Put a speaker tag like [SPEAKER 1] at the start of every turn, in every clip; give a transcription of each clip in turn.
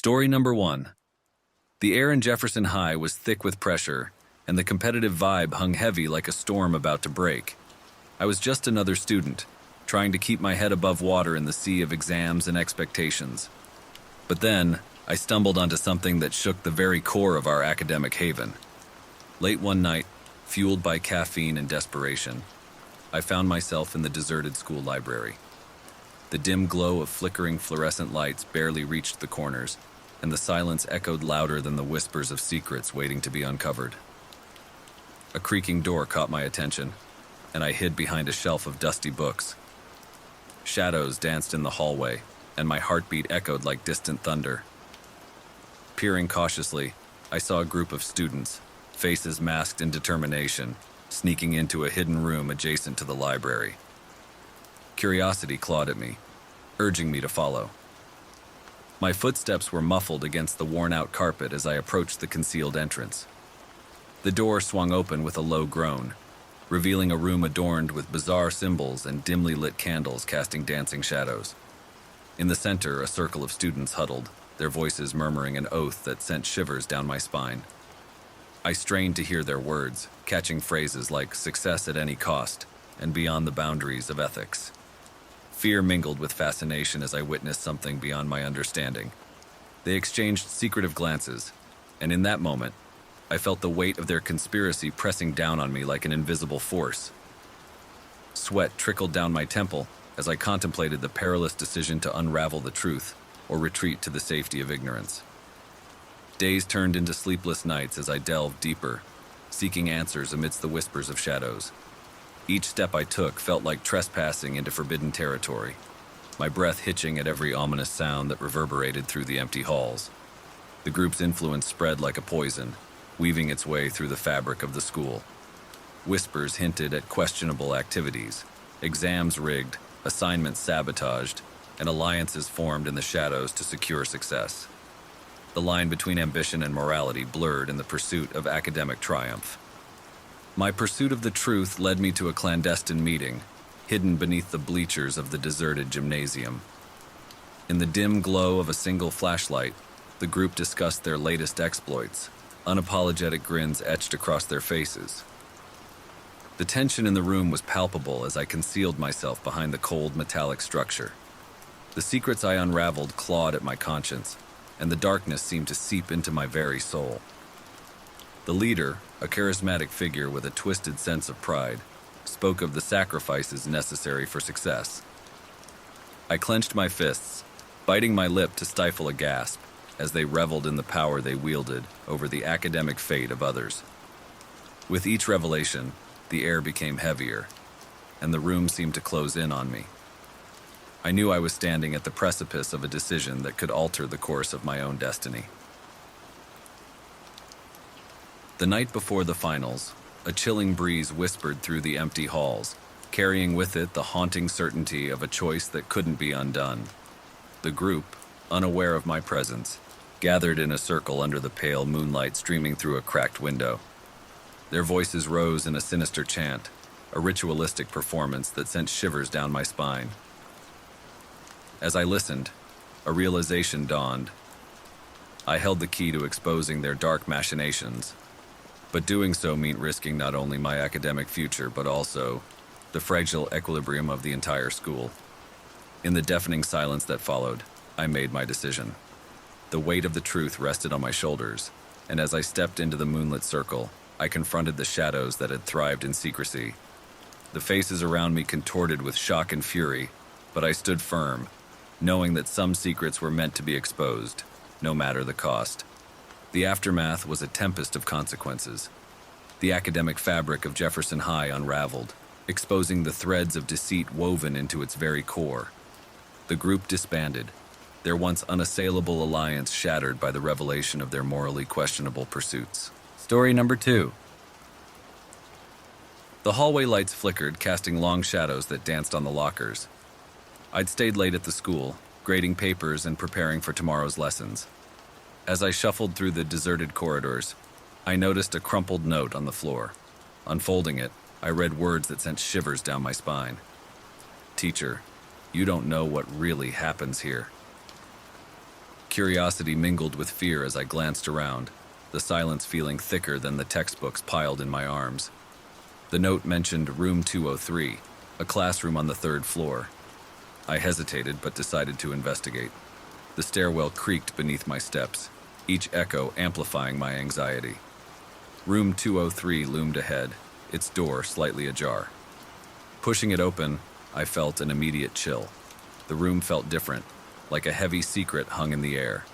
[SPEAKER 1] Story number 1. The air in Jefferson High was thick with pressure, and the competitive vibe hung heavy like a storm about to break. I was just another student, trying to keep my head above water in the sea of exams and expectations. But then, I stumbled onto something that shook the very core of our academic haven. Late one night, fueled by caffeine and desperation, I found myself in the deserted school library. The dim glow of flickering fluorescent lights barely reached the corners, and the silence echoed louder than the whispers of secrets waiting to be uncovered. A creaking door caught my attention, and I hid behind a shelf of dusty books. Shadows danced in the hallway, and my heartbeat echoed like distant thunder. Peering cautiously, I saw a group of students, faces masked in determination, sneaking into a hidden room adjacent to the library. Curiosity clawed at me, urging me to follow. My footsteps were muffled against the worn-out carpet as I approached the concealed entrance. The door swung open with a low groan, revealing a room adorned with bizarre symbols and dimly lit candles casting dancing shadows. In the center, a circle of students huddled, their voices murmuring an oath that sent shivers down my spine. I strained to hear their words, catching phrases like success at any cost and beyond the boundaries of ethics. Fear mingled with fascination as I witnessed something beyond my understanding. They exchanged secretive glances, and in that moment, I felt the weight of their conspiracy pressing down on me like an invisible force. Sweat trickled down my temple as I contemplated the perilous decision to unravel the truth or retreat to the safety of ignorance. Days turned into sleepless nights as I delved deeper, seeking answers amidst the whispers of shadows. Each step I took felt like trespassing into forbidden territory, my breath hitching at every ominous sound that reverberated through the empty halls. The group's influence spread like a poison, weaving its way through the fabric of the school. Whispers hinted at questionable activities, exams rigged, assignments sabotaged, and alliances formed in the shadows to secure success. The line between ambition and morality blurred in the pursuit of academic triumph. My pursuit of the truth led me to a clandestine meeting, hidden beneath the bleachers of the deserted gymnasium. In the dim glow of a single flashlight, the group discussed their latest exploits, unapologetic grins etched across their faces. The tension in the room was palpable as I concealed myself behind the cold metallic structure. The secrets I unraveled clawed at my conscience, and the darkness seemed to seep into my very soul. The leader, a charismatic figure with a twisted sense of pride, spoke of the sacrifices necessary for success. I clenched my fists, biting my lip to stifle a gasp as they reveled in the power they wielded over the academic fate of others. With each revelation, the air became heavier, and the room seemed to close in on me. I knew I was standing at the precipice of a decision that could alter the course of my own destiny. The night before the finals, a chilling breeze whispered through the empty halls, carrying with it the haunting certainty of a choice that couldn't be undone. The group, unaware of my presence, gathered in a circle under the pale moonlight streaming through a cracked window. Their voices rose in a sinister chant, a ritualistic performance that sent shivers down my spine. As I listened, a realization dawned. I held the key to exposing their dark machinations, but doing so meant risking not only my academic future but also the fragile equilibrium of the entire school. In the deafening silence that followed, I made my decision. The weight of the truth rested on my shoulders, and as I stepped into the moonlit circle, I confronted the shadows that had thrived in secrecy. The faces around me contorted with shock and fury, but I stood firm, knowing that some secrets were meant to be exposed, no matter the cost. The aftermath was a tempest of consequences. The academic fabric of Jefferson High unraveled, exposing the threads of deceit woven into its very core. The group disbanded, their once unassailable alliance shattered by the revelation of their morally questionable pursuits. Story number 2. The hallway lights flickered, casting long shadows that danced on the lockers. I'd stayed late at the school, grading papers and preparing for tomorrow's lessons. As I shuffled through the deserted corridors, I noticed a crumpled note on the floor. Unfolding it, I read words that sent shivers down my spine. "Teacher, you don't know what really happens here." Curiosity mingled with fear as I glanced around, the silence feeling thicker than the textbooks piled in my arms. The note mentioned Room 203, a classroom on the third floor. I hesitated but decided to investigate. The stairwell creaked beneath my steps, each echo amplifying my anxiety. Room 203 loomed ahead, its door slightly ajar. Pushing it open, I felt an immediate chill. The room felt different, like a heavy secret hung in the air.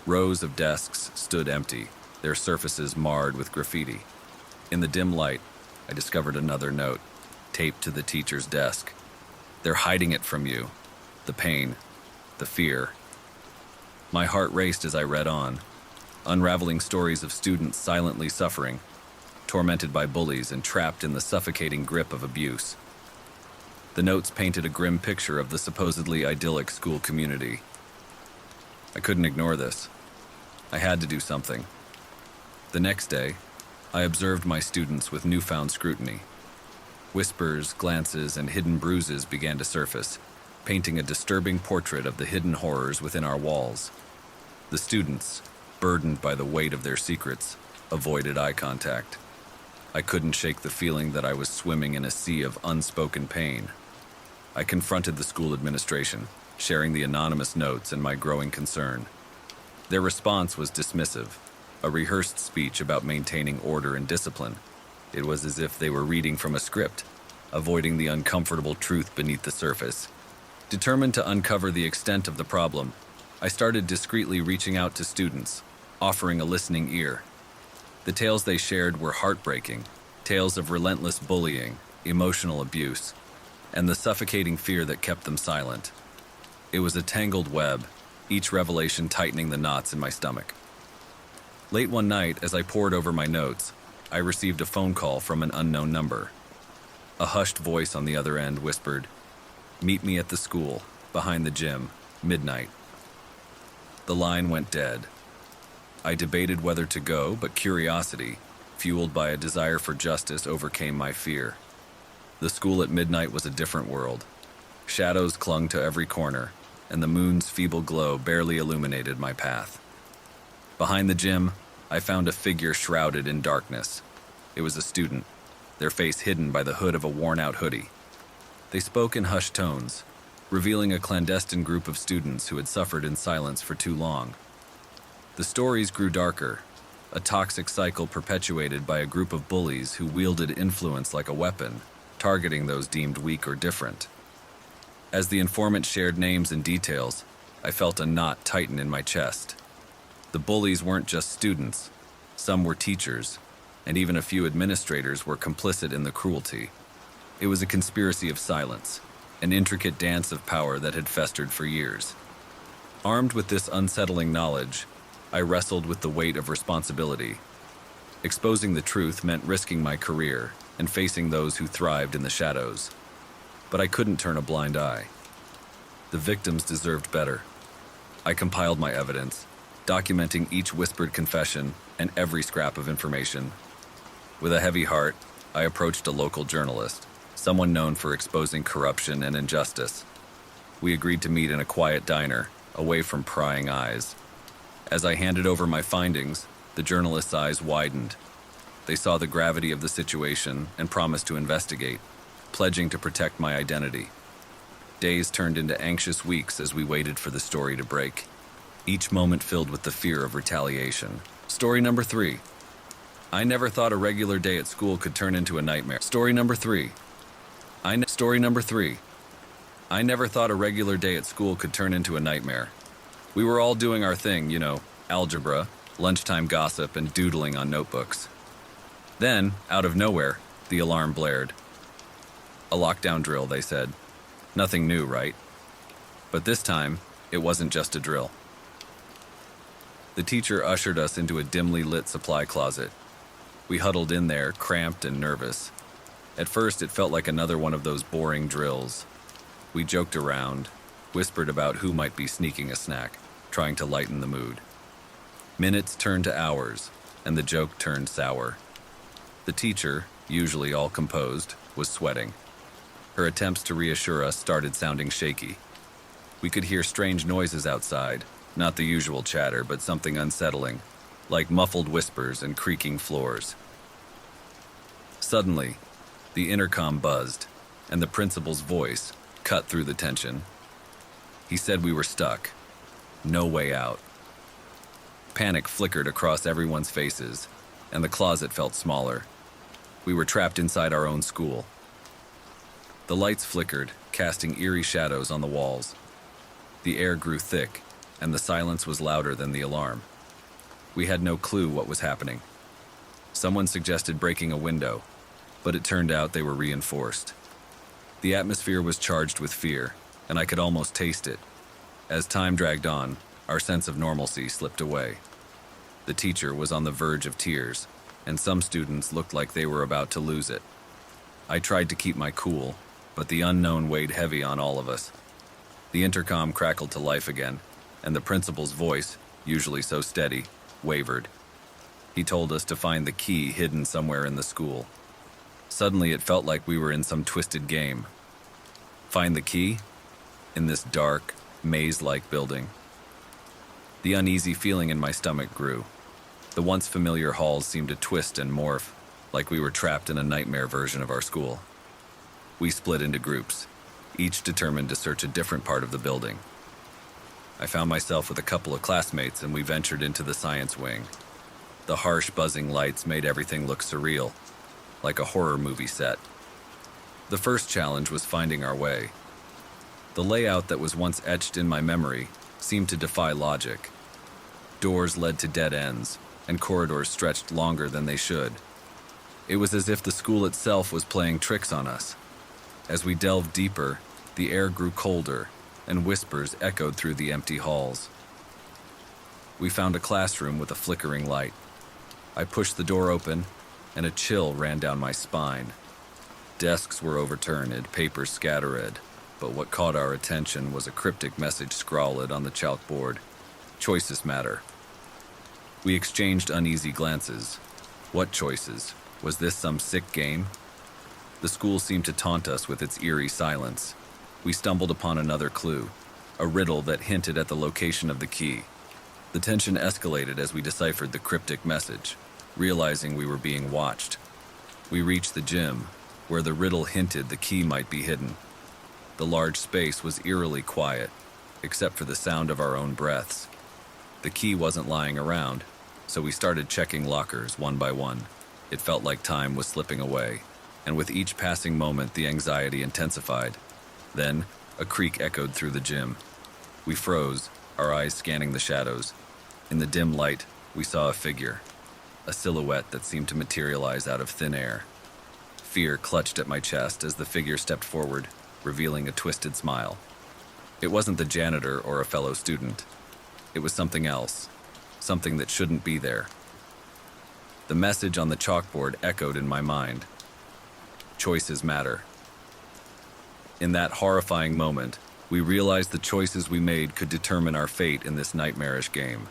[SPEAKER 1] Rows of desks stood empty, their surfaces marred with graffiti. In the dim light, I discovered another note, taped to the teacher's desk. They're hiding it from you. The pain, the fear. My heart raced as I read on, unraveling stories of students silently suffering, tormented by bullies and trapped in the suffocating grip of abuse. The notes painted a grim picture of the supposedly idyllic school community. I couldn't ignore this. I had to do something. The next day, I observed my students with newfound scrutiny. Whispers, glances, and hidden bruises began to surface, painting a disturbing portrait of the hidden horrors within our walls. The students, burdened by the weight of their secrets, avoided eye contact. I couldn't shake the feeling that I was swimming in a sea of unspoken pain. I confronted the school administration, sharing the anonymous notes and my growing concern. Their response was dismissive, a rehearsed speech about maintaining order and discipline. It was as if they were reading from a script, avoiding the uncomfortable truth beneath the surface. Determined to uncover the extent of the problem, I started discreetly reaching out to students, offering a listening ear. The tales they shared were heartbreaking, tales of relentless bullying, emotional abuse, and the suffocating fear that kept them silent. It was a tangled web, each revelation tightening the knots in my stomach. Late one night, as I pored over my notes, I received a phone call from an unknown number. A hushed voice on the other end whispered, "Meet me at the school, behind the gym, midnight." The line went dead. I debated whether to go, but curiosity, fueled by a desire for justice, overcame my fear. The school at midnight was a different world. Shadows clung to every corner, and the moon's feeble glow barely illuminated my path. Behind the gym, I found a figure shrouded in darkness. It was a student, their face hidden by the hood of a worn-out hoodie. They spoke in hushed tones, revealing a clandestine group of students who had suffered in silence for too long. The stories grew darker, a toxic cycle perpetuated by a group of bullies who wielded influence like a weapon, targeting those deemed weak or different. As the informant shared names and details, I felt a knot tighten in my chest. The bullies weren't just students. Some were teachers, and even a few administrators were complicit in the cruelty. It was a conspiracy of silence, an intricate dance of power that had festered for years. Armed with this unsettling knowledge, I wrestled with the weight of responsibility. Exposing the truth meant risking my career and facing those who thrived in the shadows. But I couldn't turn a blind eye. The victims deserved better. I compiled my evidence, documenting each whispered confession and every scrap of information. With a heavy heart, I approached a local journalist, someone known for exposing corruption and injustice. We agreed to meet in a quiet diner, away from prying eyes. As I handed over my findings, the journalist's eyes widened. They saw the gravity of the situation and promised to investigate, pledging to protect my identity. Days turned into anxious weeks as we waited for the story to break, each moment filled with the fear of retaliation. Story number 3. I never thought a regular day at school could turn into a nightmare. Story number 3. Story number 3. I never thought a regular day at school could turn into a nightmare. We were all doing our thing, algebra, lunchtime gossip, and doodling on notebooks. Then, out of nowhere, the alarm blared. A lockdown drill, they said. Nothing new, right? But this time, it wasn't just a drill. The teacher ushered us into a dimly lit supply closet. We huddled in there, cramped and nervous. At first, it felt like another one of those boring drills. We joked around, whispered about who might be sneaking a snack, trying to lighten the mood. Minutes turned to hours, and the joke turned sour. The teacher, usually all composed, was sweating. Her attempts to reassure us started sounding shaky. We could hear strange noises outside, Not the usual chatter, but something unsettling, like muffled whispers and creaking floors. Suddenly, the intercom buzzed, and the principal's voice cut through the tension. He said we were stuck. No way out. Panic flickered across everyone's faces, and the closet felt smaller. We were trapped inside our own school. The lights flickered, casting eerie shadows on the walls. The air grew thick, and the silence was louder than the alarm. We had no clue what was happening. Someone suggested breaking a window, but it turned out they were reinforced. The atmosphere was charged with fear, and I could almost taste it. As time dragged on, our sense of normalcy slipped away. The teacher was on the verge of tears, and some students looked like they were about to lose it. I tried to keep my cool, but the unknown weighed heavy on all of us. The intercom crackled to life again, and the principal's voice, usually so steady, wavered. He told us to find the key hidden somewhere in the school. Suddenly it felt like we were in some twisted game. Find the key? In this dark, maze-like building. The uneasy feeling in my stomach grew. The once familiar halls seemed to twist and morph, like we were trapped in a nightmare version of our school. We split into groups, each determined to search a different part of the building. I found myself with a couple of classmates, and we ventured into the science wing. The harsh, buzzing lights made everything look surreal, like a horror movie set. The first challenge was finding our way. The layout that was once etched in my memory seemed to defy logic. Doors led to dead ends, and corridors stretched longer than they should. It was as if the school itself was playing tricks on us. As we delved deeper, the air grew colder, and whispers echoed through the empty halls. We found a classroom with a flickering light. I pushed the door open, and a chill ran down my spine. Desks were overturned, papers scattered, but what caught our attention was a cryptic message scrawled on the chalkboard. Choices matter. We exchanged uneasy glances. What choices? Was this some sick game? The school seemed to taunt us with its eerie silence. We stumbled upon another clue, a riddle that hinted at the location of the key. The tension escalated as we deciphered the cryptic message, realizing we were being watched. We reached the gym, where the riddle hinted the key might be hidden. The large space was eerily quiet, except for the sound of our own breaths. The key wasn't lying around, so we started checking lockers one by one. It felt like time was slipping away, and with each passing moment the anxiety intensified. Then, a creak echoed through the gym. We froze, our eyes scanning the shadows. In the dim light, we saw a figure, a silhouette that seemed to materialize out of thin air. Fear clutched at my chest as the figure stepped forward, revealing a twisted smile. It wasn't the janitor or a fellow student. It was something else, something that shouldn't be there. The message on the chalkboard echoed in my mind. Choices matter. In that horrifying moment, we realized the choices we made could determine our fate in this nightmarish game.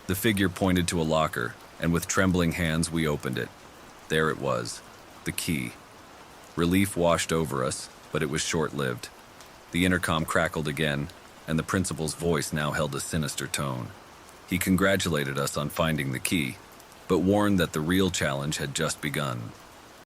[SPEAKER 1] The figure pointed to a locker, and with trembling hands we opened it. There it was, the key. Relief washed over us, but it was short-lived. The intercom crackled again, and the principal's voice now held a sinister tone. He congratulated us on finding the key, but warned that the real challenge had just begun.